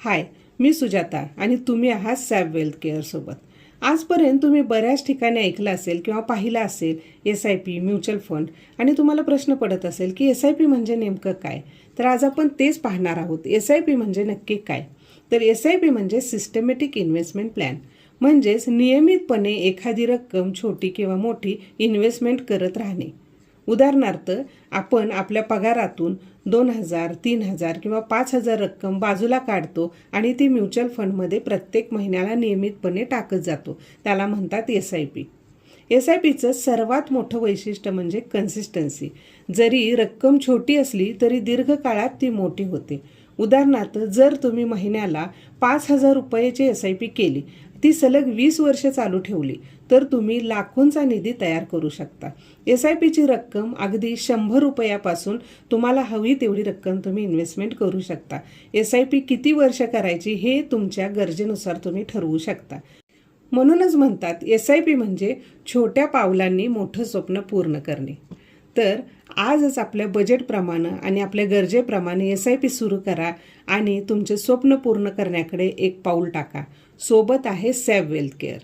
हाय, मी सुजाता आणि तुम्ही आहात सॅब वेल्थ केअर सोबत. आजपर्यंत तुम्ही बऱ्याच ठिकाणी ऐकलं असेल किंवा पाहिलं असेल SIP, म्युच्युअल फंड, आणि तुम्हाला प्रश्न पडत असेल की SIP म्हणजे नेमकं काय. तर आज आपण तेच पाहणार आहोत. SIP म्हणजे नक्की काय. तर SIP म्हणजे सिस्टमॅटिक इन्व्हेस्टमेंट प्लॅन, म्हणजेच नियमितपणे एखादी रक्कम छोटी किंवा मोठी इन्व्हेस्टमेंट करत राहणे. उदाहरणार्थ, आपण आपल्या पगारातून 2,000, 3,000 किंवा 5,000 रक्कम बाजूला काढतो आणि ती म्युच्युअल फंडमध्ये प्रत्येक महिन्याला नियमितपणे टाकत जातो. त्याला म्हणतात SIP. SIPचं सर्वात मोठं वैशिष्ट्य म्हणजे कन्सिस्टन्सी. जरी रक्कम छोटी असली तरी दीर्घकाळात ती मोठी होते. उदाहरणार्थ, जर तुम्ही महिन्याला 5,000 रुपयाची SIP केली, ती सलग 20 वर्ष चालू ठेवली, तर तुम्ही लाखोंचा निधी तयार करू शकता. SIPची रक्कम अगदी 100 रुपयापासून तुम्हाला हवी तेवढी रक्कम तुम्ही इन्व्हेस्टमेंट करू शकता. SIP किती वर्ष करायची हे तुमच्या गरजेनुसार तुम्ही ठरवू शकता. म्हणूनच म्हणतात SIP म्हणजे छोट्या पावलांनी मोठं स्वप्न पूर्ण करणे. तर आजच आपल्या बजेटप्रमाणे आणि आपल्या गरजेप्रमाणे SIP सुरू करा आणि तुमचे स्वप्न पूर्ण करण्याकडे एक पाऊल टाका. सोबत आहे सॅब वेल्थ केअर.